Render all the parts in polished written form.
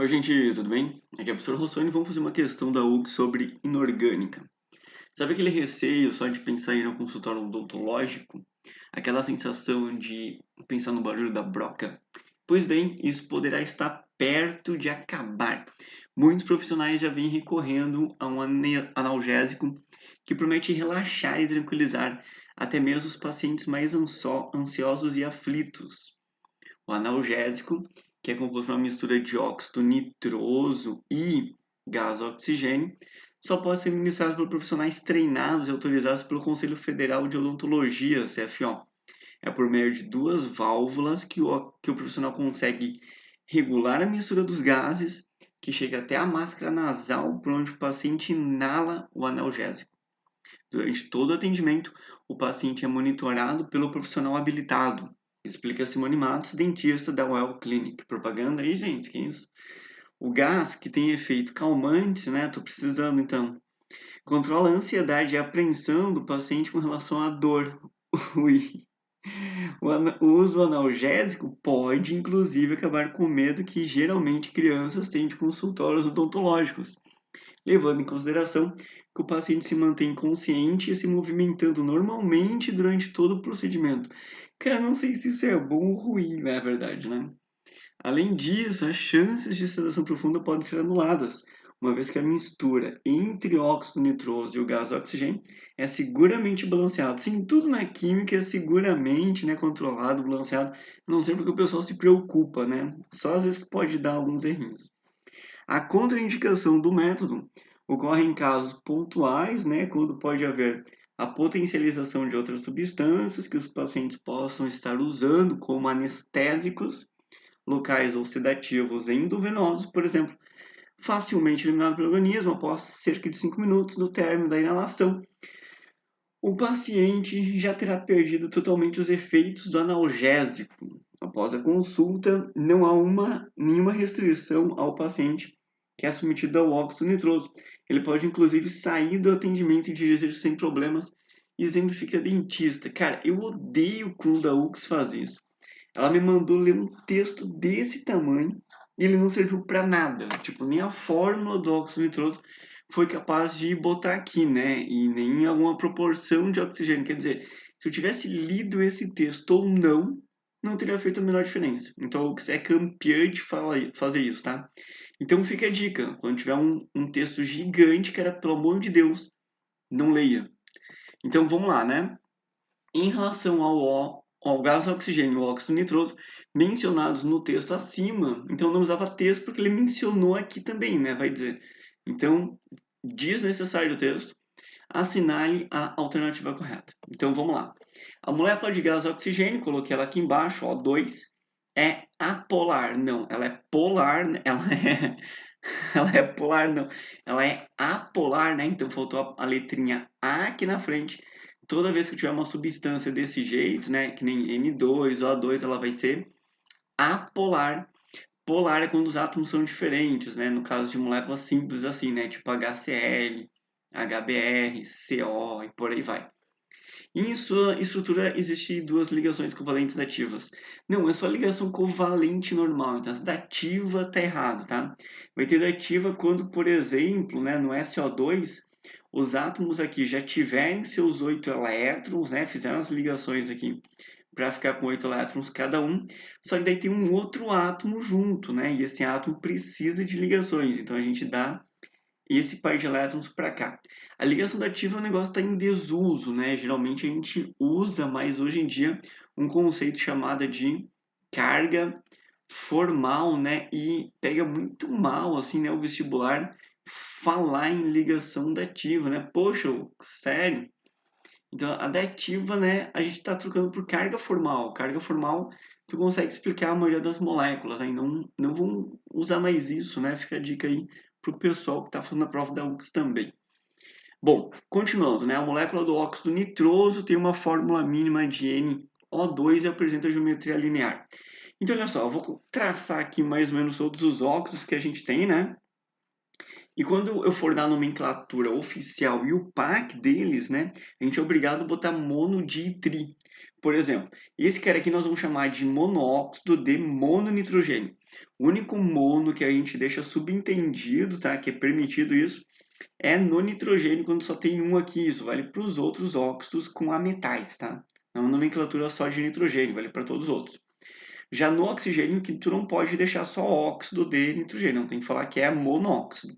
Oi, gente, tudo bem? Aqui é o professor Rossoni e vamos fazer uma questão da UC sobre inorgânica. Sabe aquele receio só de pensar em ir ao consultório odontológico? Aquela sensação de pensar no barulho da broca? Pois bem, isso poderá estar perto de acabar. Muitos profissionais já vêm recorrendo a um analgésico que promete relaxar e tranquilizar até mesmo os pacientes mais ansiosos e aflitos. O analgésico, que é composto por uma mistura de óxido nitroso e gás oxigênio, só pode ser ministrado por profissionais treinados e autorizados pelo Conselho Federal de Odontologia, CFO. É por meio de duas válvulas que o profissional consegue regular a mistura dos gases, que chega até a máscara nasal, por onde o paciente inala o analgésico. Durante todo o atendimento, o paciente é monitorado pelo profissional habilitado. Explica Simone Matos, dentista da Well Clinic. Propaganda aí, gente, que isso? O gás, que tem efeito calmante, né? Tô precisando então. Controla a ansiedade e a apreensão do paciente com relação à dor. Ui. O uso analgésico pode, inclusive, acabar com o medo que geralmente crianças têm de consultórios odontológicos, levando em consideração que o paciente se mantém consciente e se movimentando normalmente durante todo o procedimento. Cara, não sei se isso é bom ou ruim, na verdade, né? Além disso, as chances de sedação profunda podem ser anuladas, uma vez que a mistura entre óxido nitroso e o gás oxigênio é seguramente balanceado. Sim, tudo na química é seguramente, né, controlado, balanceado. Não sei porque o pessoal se preocupa, né? Só às vezes que pode dar alguns errinhos. A contraindicação do método ocorre em casos pontuais, né, quando pode haver a potencialização de outras substâncias que os pacientes possam estar usando como anestésicos locais ou sedativos endovenosos, por exemplo, facilmente eliminado pelo organismo após cerca de 5 minutos do término da inalação. O paciente já terá perdido totalmente os efeitos do analgésico. Após a consulta, não há nenhuma restrição ao paciente que é submetido ao óxido nitroso. Ele pode, inclusive, sair do atendimento e dirigir sem problemas. Exemplifica a dentista. Cara, eu odeio quando a UX faz isso. Ela me mandou ler um texto desse tamanho e ele não serviu para nada. Tipo, nem a fórmula do óxido nitroso foi capaz de botar aqui, né? E nem alguma proporção de oxigênio. Quer dizer, se eu tivesse lido esse texto ou não, não teria feito a menor diferença. Então, o Ox é campeã de fazer isso, tá? Então, fica a dica. Quando tiver um texto gigante, cara, pelo amor de Deus, não leia. Então, vamos lá, né? Em relação ao gás oxigênio e ao óxido nitroso, mencionados no texto acima, então não usava texto porque ele mencionou aqui também, né? Vai dizer. Então, desnecessário o texto, assinale a alternativa correta. Então, vamos lá. A molécula de gás oxigênio, coloquei ela aqui embaixo, O2, é apolar. Não, ela é polar, ela é polar, não. Ela é apolar, né? Então faltou a letrinha A aqui na frente. Toda vez que tiver uma substância desse jeito, né? Que nem N2 ou A2, ela vai ser apolar. Polar é quando os átomos são diferentes, né? No caso de moléculas simples assim, né? Tipo HCl, HBr, CO e por aí vai. Em sua estrutura existem duas ligações covalentes dativas. Não, é só ligação covalente normal. Então, essa dativa está errado, tá? Vai ter dativa quando, por exemplo, né, no SO2, os átomos aqui já tiverem seus 8 elétrons, né? Fizeram as ligações aqui para ficar com 8 elétrons cada um. Só que daí tem um outro átomo junto, né? E esse átomo precisa de ligações. Então, a gente dá esse par de elétrons para cá. A ligação dativa é um negócio que está em desuso, né? Geralmente a gente usa mais hoje em dia um conceito chamado de carga formal, né? E pega muito mal, assim, né? O vestibular falar em ligação dativa, né? Poxa, sério? Então, a dativa, né? A gente está trocando por carga formal. Carga formal, tu consegue explicar a maioria das moléculas, né? E não vão usar mais isso, né? Fica a dica aí para o pessoal que está fazendo a prova da UX também. Bom, continuando, né? A molécula do óxido nitroso tem uma fórmula mínima de NO2 e apresenta geometria linear. Então, olha só, eu vou traçar aqui mais ou menos todos os óxidos que a gente tem, né? E quando eu for dar a nomenclatura oficial e o PAC deles, né? A gente é obrigado a botar mono, di e tri. Por exemplo, esse cara aqui nós vamos chamar de monóxido de mononitrogênio. O único mono que a gente deixa subentendido, tá? Que é permitido isso, é no nitrogênio quando só tem um aqui. Isso vale para os outros óxidos com ametais, tá? Não é uma nomenclatura só de nitrogênio, vale para todos os outros. Já no oxigênio, que tu não pode deixar só óxido de nitrogênio, não tem que falar que é monóxido.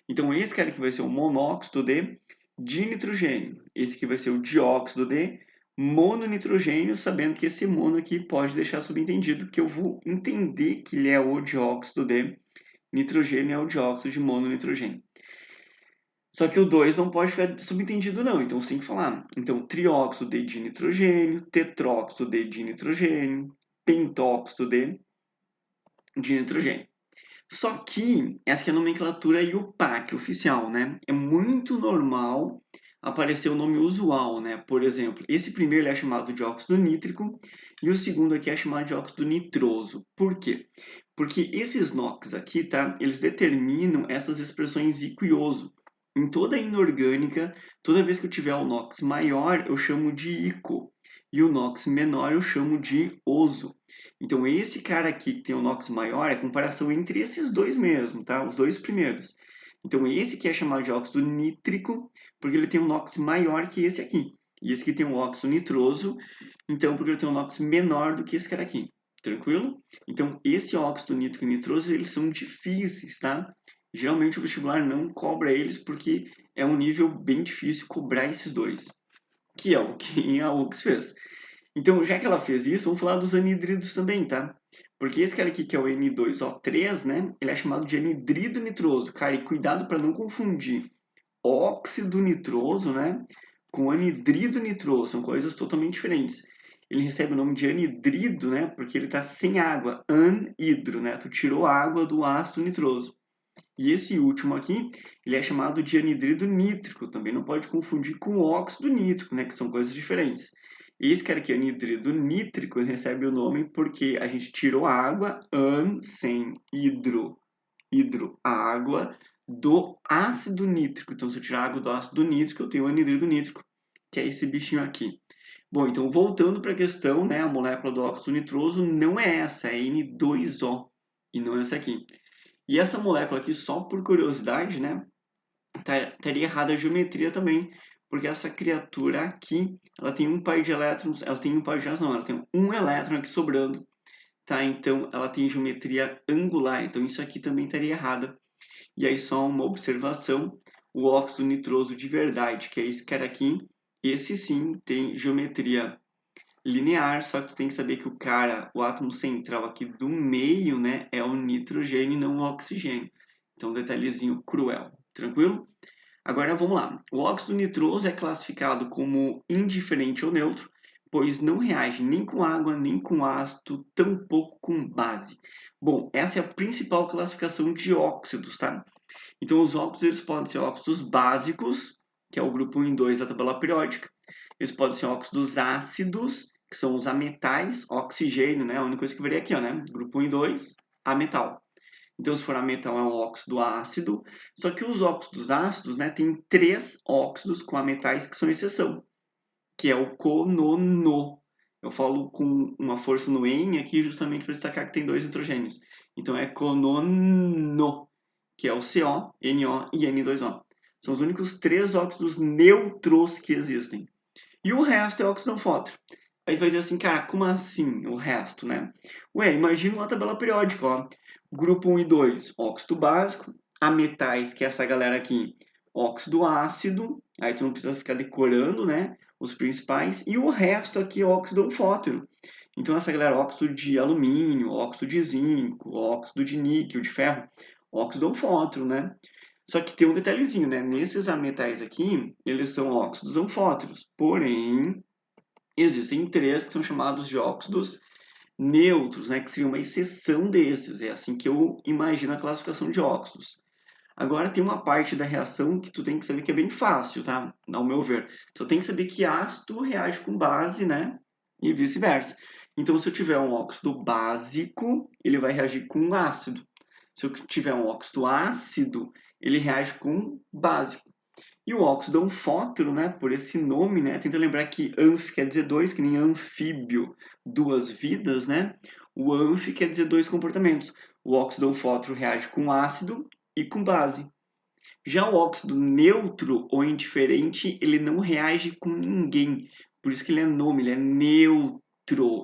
Então, esse cara aqui vai ser o monóxido de dinitrogênio. Esse aqui vai ser o dióxido de mononitrogênio, sabendo que esse mono aqui pode deixar subentendido que eu vou entender que ele é o dióxido de nitrogênio, é o dióxido de mononitrogênio. Só que o 2 não pode ficar subentendido não, então você tem que falar. Então, trióxido de dinitrogênio, tetróxido de dinitrogênio, pentóxido de dinitrogênio. Só que essa aqui é a nomenclatura IUPAC oficial, né? É muito normal aparecer o nome usual, né? Por exemplo, esse primeiro é chamado de óxido nítrico e o segundo aqui é chamado de óxido nitroso. Por quê? Porque esses NOx aqui, tá? Eles determinam essas expressões iquioso. Em toda inorgânica, toda vez que eu tiver o NOx maior, eu chamo de ico. E o NOx menor eu chamo de oso. Então, esse cara aqui que tem o NOx maior é a comparação entre esses dois mesmo, tá? Os dois primeiros. Então, esse aqui é chamado de óxido nítrico, porque ele tem um NOx maior que esse aqui. E esse aqui tem um óxido nitroso, então, porque ele tem um NOx menor do que esse cara aqui. Tranquilo? Então, esse óxido nítrico e nitroso, eles são difíceis, tá? Geralmente, o vestibular não cobra eles, porque é um nível bem difícil cobrar esses dois. Que é o que a UX fez. Então, já que ela fez isso, vamos falar dos anidridos também, tá? Porque esse cara aqui, que é o N2O3, né? Ele é chamado de anidrido nitroso. Cara, e cuidado para não confundir óxido nitroso, né? Com anidrido nitroso. São coisas totalmente diferentes. Ele recebe o nome de anidrido, né? Porque ele está sem água. Anidro, né? Tu tirou a água do ácido nitroso. E esse último aqui, ele é chamado de anidrido nítrico. Também não pode confundir com óxido nítrico, né? Que são coisas diferentes. Esse cara aqui, anidrido nítrico, ele recebe o nome porque a gente tirou a água, sem hidro, a água do ácido nítrico. Então, se eu tirar a água do ácido nítrico, eu tenho o anidrido nítrico, que é esse bichinho aqui. Bom, então voltando para a questão, né? A molécula do óxido nitroso não é essa, é N2O, e não essa aqui. E essa molécula aqui, só por curiosidade, né? Estaria errada a geometria também, porque essa criatura aqui, ela tem um par de elétrons, ela tem um par de elétrons, não, ela tem um elétron aqui sobrando, tá? Então, ela tem geometria angular, então isso aqui também estaria errada. E aí, só uma observação, o óxido nitroso de verdade, que é esse cara aqui, esse sim tem geometria linear, só que tu tem que saber que o átomo central aqui do meio, né, é o nitrogênio e não o oxigênio. Então, detalhezinho cruel, tranquilo? Agora vamos lá. O óxido nitroso é classificado como indiferente ou neutro, pois não reage nem com água, nem com ácido, tampouco com base. Bom, essa é a principal classificação de óxidos, tá? Então, os óxidos eles podem ser óxidos básicos, que é o grupo 1 e 2 da tabela periódica. Eles podem ser óxidos ácidos, que são os ametais, oxigênio, né? A única coisa que varia aqui, ó, né? Grupo 1 e 2, ametal. Então, se for ametal, é um óxido ácido. Só que os óxidos ácidos, né, tem 3 óxidos com ametais que são exceção, que é o conono. Eu falo com uma força no EN aqui justamente para destacar que tem 2 nitrogênios. Então, é conono, que é o CO, NO e N2O. São os únicos 3 óxidos neutros que existem. E o resto é óxido anfótero. Aí tu vai dizer assim, cara, como assim o resto, né? Ué, imagina uma tabela periódica, ó. Grupo 1 e 2, óxido básico. Ametais, que é essa galera aqui, óxido ácido. Aí tu não precisa ficar decorando, né? Os principais. E o resto aqui é óxido anfótero. Então essa galera, óxido de alumínio, óxido de zinco, óxido de níquel, de ferro, óxido anfótero, né? Só que tem um detalhezinho, né? Nesses ametais aqui, eles são óxidos anfóteros. Porém, existem 3 que são chamados de óxidos neutros, né? Que seria uma exceção desses. É assim que eu imagino a classificação de óxidos. Agora tem uma parte da reação que tu tem que saber que é bem fácil, tá? Ao meu ver. Tu tem que saber que ácido reage com base, né? E vice-versa. Então, se eu tiver um óxido básico, ele vai reagir com ácido. Se eu tiver um óxido ácido, ele reage com básico. E o óxido anfótero, né, por esse nome, né, tenta lembrar que anf quer dizer dois, que nem anfíbio, duas vidas, né? O anf quer dizer dois comportamentos. O óxido anfótero reage com ácido e com base. Já o óxido neutro ou indiferente, ele não reage com ninguém. Por isso que ele é nome, ele é neutro.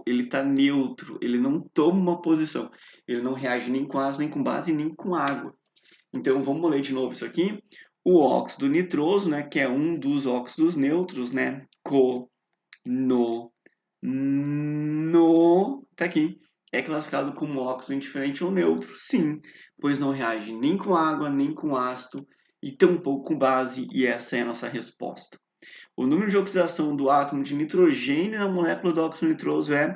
Ele está neutro, ele não toma uma posição. Ele não reage nem com ácido, nem com base, nem com água. Então vamos ler de novo isso aqui. O óxido nitroso, né, que é um dos óxidos neutros, né? No, tá aqui. É classificado como óxido indiferente ou neutro? Sim, pois não reage nem com água, nem com ácido e tampouco com base, e essa é a nossa resposta. O número de oxidação do átomo de nitrogênio na molécula do óxido nitroso é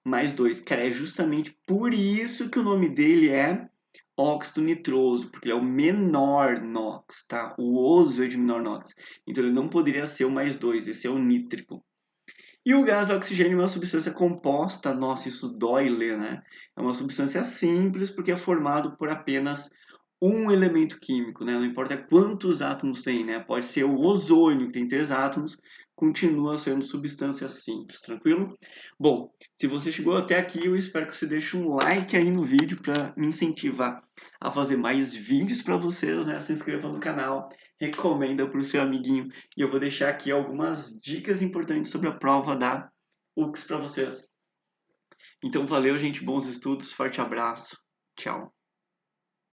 mais 2. Cara, é justamente por isso que o nome dele é óxido nitroso, porque ele é o menor NOx, tá? O oso é de menor NOx. Então ele não poderia ser o mais 2, esse é o nítrico. E o gás oxigênio é uma substância composta, nossa, isso dói ler, né? É uma substância simples porque é formado por apenas um elemento químico, né? Não importa quantos átomos tem, né? Pode ser o ozônio, que tem 3 átomos, continua sendo substância simples, tranquilo? Bom, se você chegou até aqui, eu espero que você deixe um like aí no vídeo para me incentivar a fazer mais vídeos para vocês, né? Se inscreva no canal, recomenda para o seu amiguinho e eu vou deixar aqui algumas dicas importantes sobre a prova da UX para vocês. Então valeu, gente, bons estudos, forte abraço, tchau.